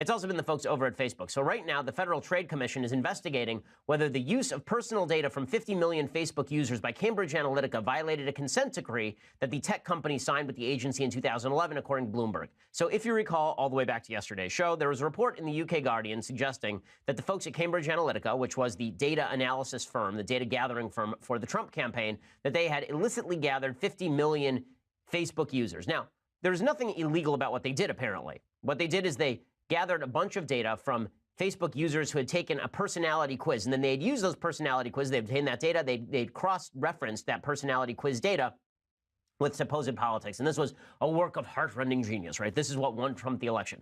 It's also been the folks over at Facebook. So right now, the Federal Trade Commission is investigating whether the use of personal data from 50 million Facebook users by Cambridge Analytica violated a consent decree that the tech company signed with the agency in 2011, according to Bloomberg. So if you recall, all the way back to yesterday's show, there was a report in the UK Guardian suggesting that the folks at Cambridge Analytica, which was the data analysis firm, the data gathering firm for the Trump campaign, that they had illicitly gathered 50 million Facebook users. Now, there's nothing illegal about what they did, apparently. What they did is they gathered a bunch of data from Facebook users who had taken a personality quiz, and then they'd used those personality quizzes, they obtained that data, they'd cross-referenced that personality quiz data with supposed politics. And this was a work of heart-rending genius, right? This is what won Trump the election.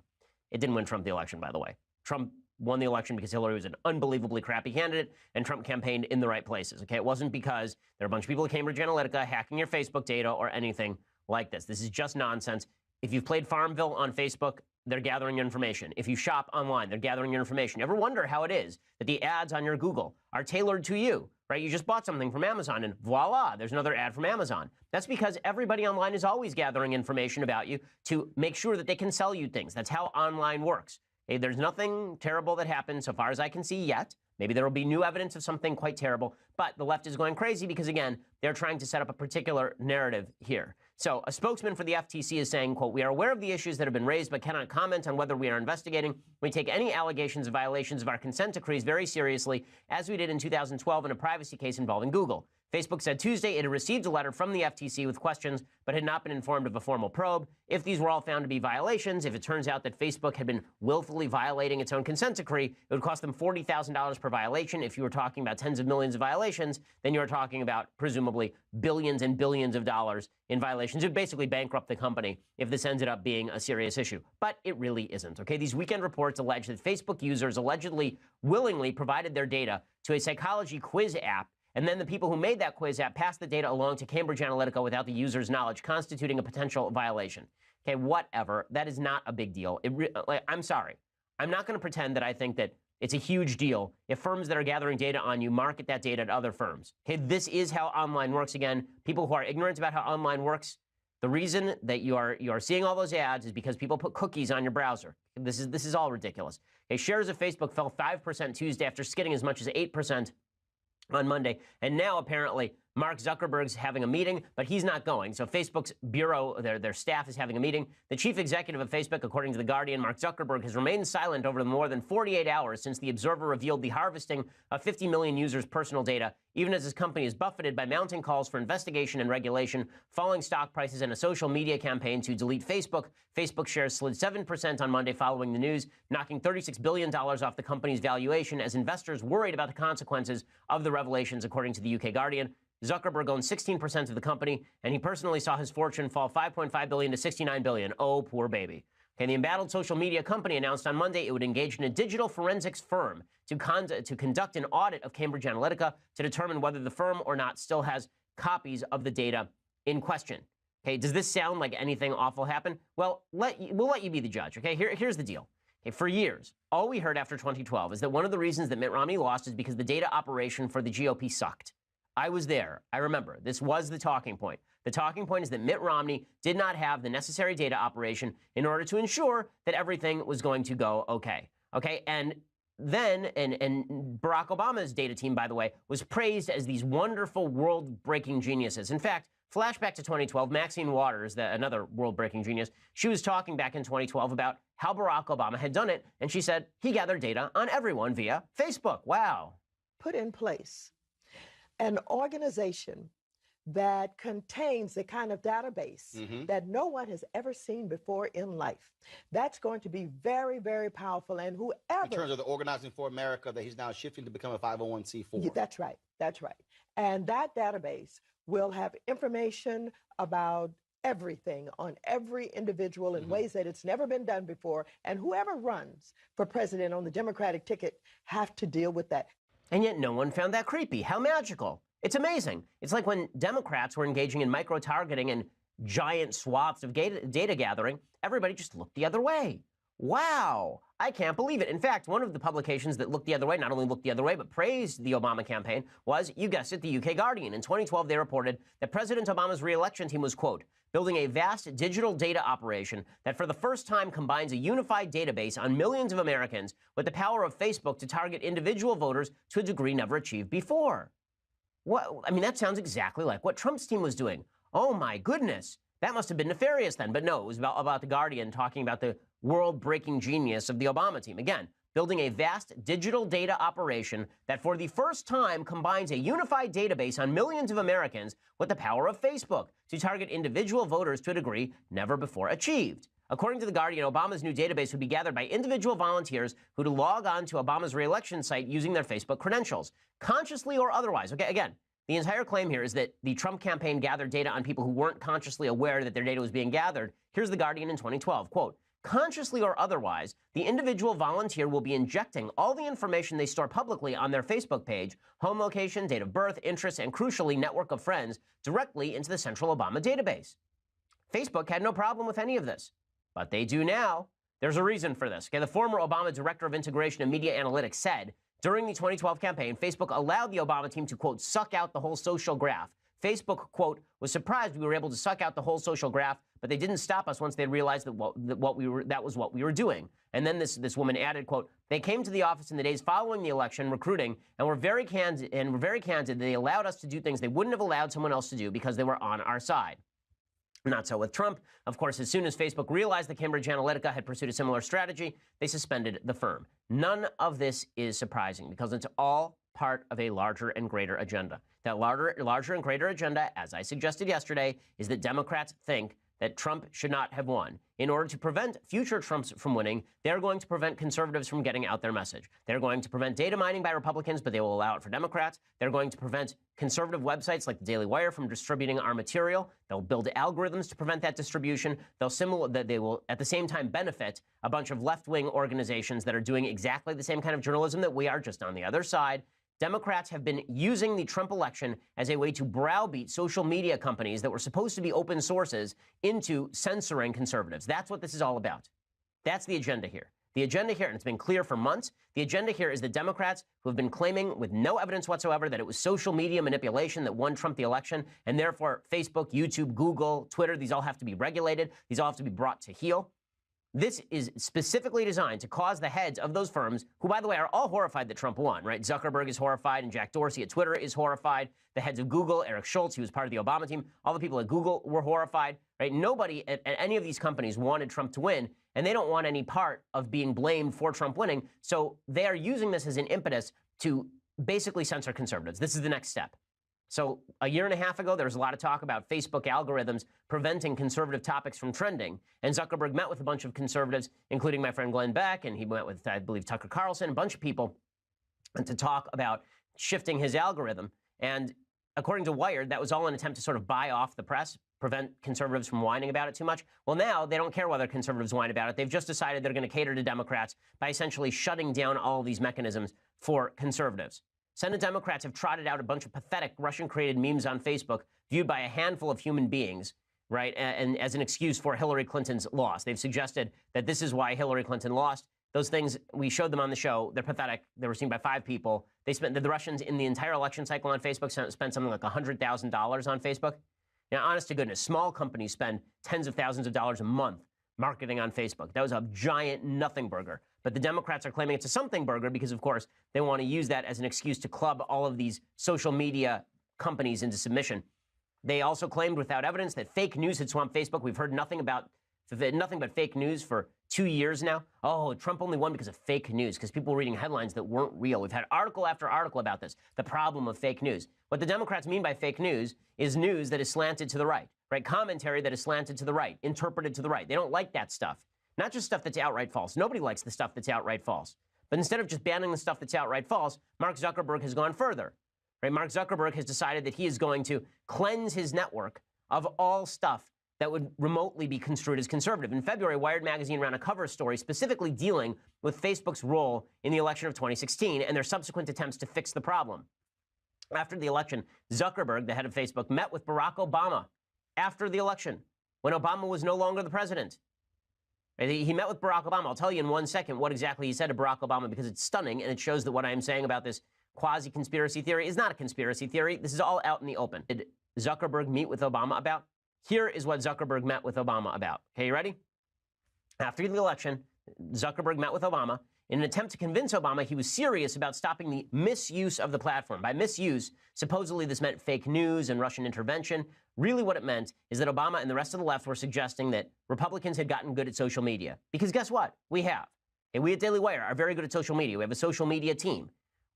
It didn't win Trump the election, by the way. Trump won the election because Hillary was an unbelievably crappy candidate, and Trump campaigned in the right places, okay? It wasn't because there are a bunch of people at Cambridge Analytica hacking your Facebook data or anything like this. This is just nonsense. If you've played Farmville on Facebook, they're gathering your information. If you shop online, they're gathering your information. You ever wonder how it is that the ads on your Google are tailored to you, right? You just bought something from Amazon and voila, there's another ad from Amazon. That's because everybody online is always gathering information about you to make sure that they can sell you things. That's how online works. Okay, there's nothing terrible that happened so far as I can see yet. Maybe there will be new evidence of something quite terrible, but the left is going crazy because, again, they're trying to set up a particular narrative here. So a spokesman for the FTC is saying, quote, "We are aware of the issues that have been raised, but cannot comment on whether we are investigating. We take any allegations of violations of our consent decrees very seriously, as we did in 2012 in a privacy case involving Google." Facebook said Tuesday it had received a letter from the FTC with questions, but had not been informed of a formal probe. If these were all found to be violations, if it turns out that Facebook had been willfully violating its own consent decree, it would cost them $40,000 per violation. If you were talking about tens of millions of violations, then you're talking about presumably billions and billions of dollars in violations. It would basically bankrupt the company if this ended up being a serious issue. But it really isn't, okay? These weekend reports allege that Facebook users allegedly willingly provided their data to a psychology quiz app, and then the people who made that quiz app passed the data along to Cambridge Analytica without the user's knowledge, constituting a potential violation. Okay, whatever. That is not a big deal. I'm sorry. I'm not going to pretend that I think that it's a huge deal if firms that are gathering data on you market that data at other firms. Okay, this is how online works. Again, people who are ignorant about how online works, the reason that you are seeing all those ads is because people put cookies on your browser. This is all ridiculous. Okay, shares of Facebook fell 5% Tuesday after skidding as much as 8% on Monday. And now, apparently, Mark Zuckerberg's having a meeting, but he's not going. So Facebook's bureau, their staff is having a meeting. The chief executive of Facebook, according to The Guardian, Mark Zuckerberg, has remained silent over more than 48 hours since The Observer revealed the harvesting of 50 million users' personal data, even as his company is buffeted by mounting calls for investigation and regulation, falling stock prices, and a social media campaign to delete Facebook. Facebook shares slid 7% on Monday following the news, knocking $36 billion off the company's valuation as investors worried about the consequences of the revelations, according to the UK Guardian. Zuckerberg owns 16% of the company, and he personally saw his fortune fall $5.5 billion to $69 billion. Oh, poor baby. Okay, the embattled social media company announced on Monday it would engage in a digital forensics firm to conduct an audit of Cambridge Analytica to determine whether the firm or not still has copies of the data in question. Okay, does this sound like anything awful happened? Well, we'll let you be the judge. Okay, here's the deal. Okay, for years, all we heard after 2012 is that one of the reasons that Mitt Romney lost is because the data operation for the GOP sucked. I was there. I remember. This was the talking point. The talking point is that Mitt Romney did not have the necessary data operation in order to ensure that everything was going to go okay. Okay, and then, and Barack Obama's data team, by the way, was praised as these wonderful world-breaking geniuses. In fact, flashback to 2012, Maxine Waters, another world-breaking genius, she was talking back in 2012 about how Barack Obama had done it, and she said he gathered data on everyone via Facebook. Wow. Put in place an organization that contains the kind of database that no one has ever seen before in life. That's going to be very, very powerful. And whoever... In terms of the Organizing for America that he's now shifting to become a 501c4. Yeah, that's right. That's right. And that database will have information about everything on every individual in ways that it's never been done before. And whoever runs for president on the Democratic ticket have to deal with that. And yet no one found that creepy. How magical. It's amazing. It's like when Democrats were engaging in micro-targeting and giant swaths of data gathering, everybody just looked the other way. Wow, I can't believe it. In fact, one of the publications that looked the other way, not only looked the other way, but praised the Obama campaign was, you guessed it, the UK Guardian. In 2012, they reported that President Obama's re-election team was, quote, building a vast digital data operation that for the first time combines a unified database on millions of Americans with the power of Facebook to target individual voters to a degree never achieved before. What? I mean, that sounds exactly like what Trump's team was doing. Oh, my goodness. That must have been nefarious then. But no, it was about the Guardian talking about the world-breaking genius of the Obama team. Again, building a vast digital data operation that for the first time combines a unified database on millions of Americans with the power of Facebook to target individual voters to a degree never before achieved. According to The Guardian, Obama's new database would be gathered by individual volunteers who'd log on to Obama's re-election site using their Facebook credentials, consciously or otherwise. Okay, again, the entire claim here is that the Trump campaign gathered data on people who weren't consciously aware that their data was being gathered. Here's The Guardian in 2012, quote, consciously or otherwise, the individual volunteer will be injecting all the information they store publicly on their Facebook page, home location, date of birth, interests, and crucially, network of friends, directly into the central Obama database. Facebook had no problem with any of this, but they do now. There's a reason for this. Okay, the former Obama Director of Integration and Media Analytics said, during the 2012 campaign, Facebook allowed the Obama team to, quote, suck out the whole social graph. Facebook, quote, was surprised we were able to suck out the whole social graph, but they didn't stop us once they realized that that was what we were doing. And then this woman added, quote, they came to the office in the days following the election, recruiting, and were very candid. They allowed us to do things they wouldn't have allowed someone else to do because they were on our side. Not so with Trump. Of course, as soon as Facebook realized that Cambridge Analytica had pursued a similar strategy, they suspended the firm. None of this is surprising because it's all part of a larger and greater agenda. That larger and greater agenda, as I suggested yesterday, is that Democrats think that Trump should not have won. In order to prevent future Trumps from winning, they're going to prevent conservatives from getting out their message. They're going to prevent data mining by Republicans, but they will allow it for Democrats. They're going to prevent conservative websites like the Daily Wire from distributing our material. They'll build algorithms to prevent that distribution. They will, at the same time, benefit a bunch of left-wing organizations that are doing exactly the same kind of journalism that we are, just on the other side. Democrats have been using the Trump election as a way to browbeat social media companies that were supposed to be open sources into censoring conservatives. That's what this is all about. That's the agenda here. The agenda here, and it's been clear for months, the agenda here is the Democrats who have been claiming with no evidence whatsoever that it was social media manipulation that won Trump the election, and therefore Facebook, YouTube, Google, Twitter, these all have to be regulated. These all have to be brought to heel. This is specifically designed to cause the heads of those firms, who, by the way, are all horrified that Trump won, right? Zuckerberg is horrified, and Jack Dorsey at Twitter is horrified. The heads of Google, Eric Schultz, who was part of the Obama team, all the people at Google were horrified, right? Nobody at any of these companies wanted Trump to win, and they don't want any part of being blamed for Trump winning. So they are using this as an impetus to basically censor conservatives. This is the next step. So a year and a half ago, there was a lot of talk about Facebook algorithms preventing conservative topics from trending. And Zuckerberg met with a bunch of conservatives, including my friend Glenn Beck, and he met with, I believe, Tucker Carlson, a bunch of people, and to talk about shifting his algorithm. And according to Wired, that was all an attempt to sort of buy off the press, prevent conservatives from whining about it too much. Well, now they don't care whether conservatives whine about it. They've just decided they're going to cater to Democrats by essentially shutting down all of these mechanisms for conservatives. Senate Democrats have trotted out a bunch of pathetic Russian-created memes on Facebook viewed by a handful of human beings, right, and as an excuse for Hillary Clinton's loss. They've suggested that this is why Hillary Clinton lost. Those things, we showed them on the show. They're pathetic. They were seen by 5 people. They spent, the Russians in the entire election cycle on Facebook spent something like $100,000 on Facebook. Now, honest to goodness, small companies spend tens of thousands of dollars a month marketing on Facebook. That was a giant nothing burger. But the Democrats are claiming it's a something burger because, of course, they want to use that as an excuse to club all of these social media companies into submission. They also claimed without evidence that fake news had swamped Facebook. We've heard nothing but fake news for 2 years now. Oh, Trump only won because of fake news, because people were reading headlines that weren't real. We've had article after article about this, the problem of fake news. What the Democrats mean by fake news is news that is slanted to the right, right? Commentary that is slanted to the right, interpreted to the right. They don't like that stuff. Not just stuff that's outright false. Nobody likes the stuff that's outright false. But instead of just banning the stuff that's outright false, Mark Zuckerberg has gone further. Right? Mark Zuckerberg has decided that he is going to cleanse his network of all stuff that would remotely be construed as conservative. In February, Wired magazine ran a cover story specifically dealing with Facebook's role in the election of 2016 and their subsequent attempts to fix the problem. After the election, Zuckerberg, the head of Facebook, met with Barack Obama after the election, when Obama was no longer the president. He met with Barack Obama. I'll tell you in 1 second what exactly he said to Barack Obama because it's stunning and it shows that what I am saying about this quasi-conspiracy theory is not a conspiracy theory. This is all out in the open. Did Zuckerberg meet with Obama about? Here is what Zuckerberg met with Obama about. Okay, you ready? After the election, Zuckerberg met with Obama in an attempt to convince Obama he was serious about stopping the misuse of the platform. By misuse, supposedly this meant fake news and Russian intervention. Really what it meant is that Obama and the rest of the left were suggesting that Republicans had gotten good at social media. Because guess what? We have. And we at Daily Wire are very good at social media. We have a social media team.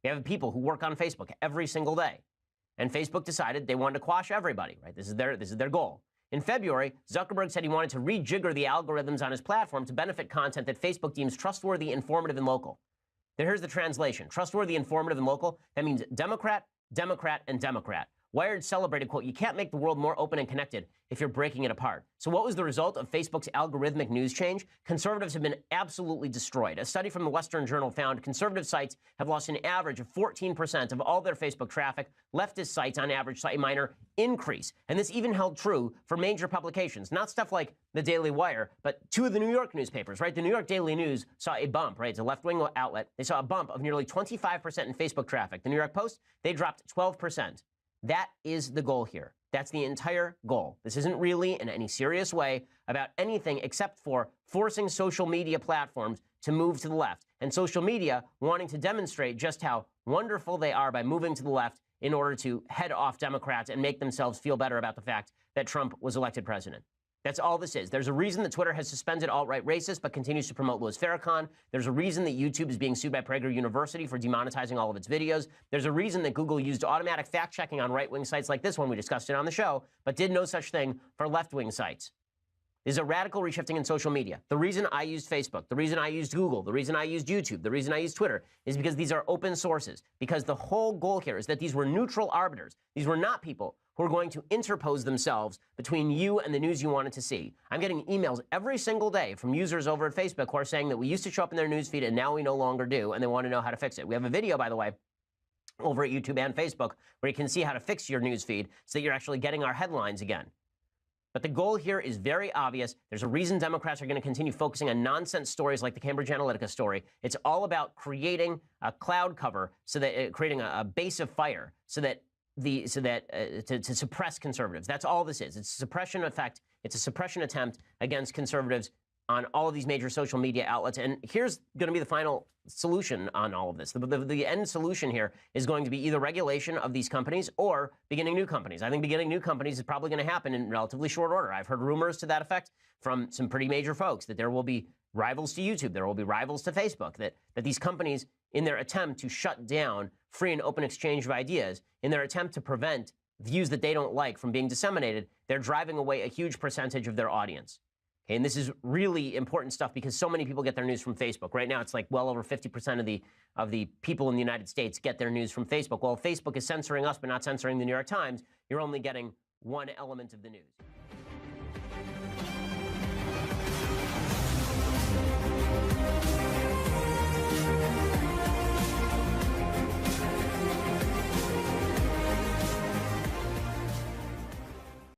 We have people who work on Facebook every single day. And Facebook decided they wanted to quash everybody, right? This is their goal. In February, Zuckerberg said he wanted to rejigger the algorithms on his platform to benefit content that Facebook deems trustworthy, informative, and local. Here's the translation. Trustworthy, informative, and local. That means Democrat, Democrat, and Democrat. Wired celebrated, quote, "You can't make the world more open and connected if you're breaking it apart." So what was the result of Facebook's algorithmic news change? Conservatives have been absolutely destroyed. A study from the Western Journal found conservative sites have lost an average of 14% of all their Facebook traffic. Leftist sites, on average, saw a minor increase. And this even held true for major publications, not stuff like the Daily Wire, but two of the New York newspapers, right? The New York Daily News saw a bump, right? It's a left-wing outlet. They saw a bump of nearly 25% in Facebook traffic. The New York Post, they dropped 12%. That is the goal here. That's the entire goal. This isn't really, in any serious way, about anything except for forcing social media platforms to move to the left, and social media wanting to demonstrate just how wonderful they are by moving to the left in order to head off Democrats and make themselves feel better about the fact that Trump was elected president. That's all this is. There's a reason that Twitter has suspended alt-right racists but continues to promote Louis Farrakhan. There's a reason that YouTube is being sued by Prager University for demonetizing all of its videos. There's a reason that Google used automatic fact-checking on right-wing sites like this one, we discussed it on the show, but did no such thing for left-wing sites. There's a radical reshifting in social media. The reason I used Facebook, the reason I used Google, the reason I used YouTube, the reason I used Twitter is because these are open sources. Because the whole goal here is that these were neutral arbiters. These were not people who are going to interpose themselves between you and the news you wanted to see. I'm getting emails every single day from users over at Facebook who are saying that we used to show up in their newsfeed and now we no longer do, and they want to know how to fix it. We have a video, by the way, over at YouTube and Facebook where you can see how to fix your newsfeed so that you're actually getting our headlines again. But the goal here is very obvious. There's a reason Democrats are going to continue focusing on nonsense stories like the Cambridge Analytica story. It's all about creating a cloud cover, so that creating a base of fire, so that to suppress conservatives. That's all this is. It's a suppression effect. It's a suppression attempt against conservatives on all of these major social media outlets. And here's going to be the final solution on all of this. The end solution here is going to be either regulation of these companies or beginning new companies. I think beginning new companies is probably going to happen in relatively short order. I've heard rumors to that effect from some pretty major folks that there will be rivals to YouTube, there will be rivals to Facebook, that these companies, in their attempt to shut down free and open exchange of ideas, in their attempt to prevent views that they don't like from being disseminated, they're driving away a huge percentage of their audience. Okay, and this is really important stuff because so many people get their news from Facebook. Right now, it's like well over 50% of the people in the United States get their news from Facebook. Well, if Facebook is censoring us but not censoring the New York Times, you're only getting one element of the news.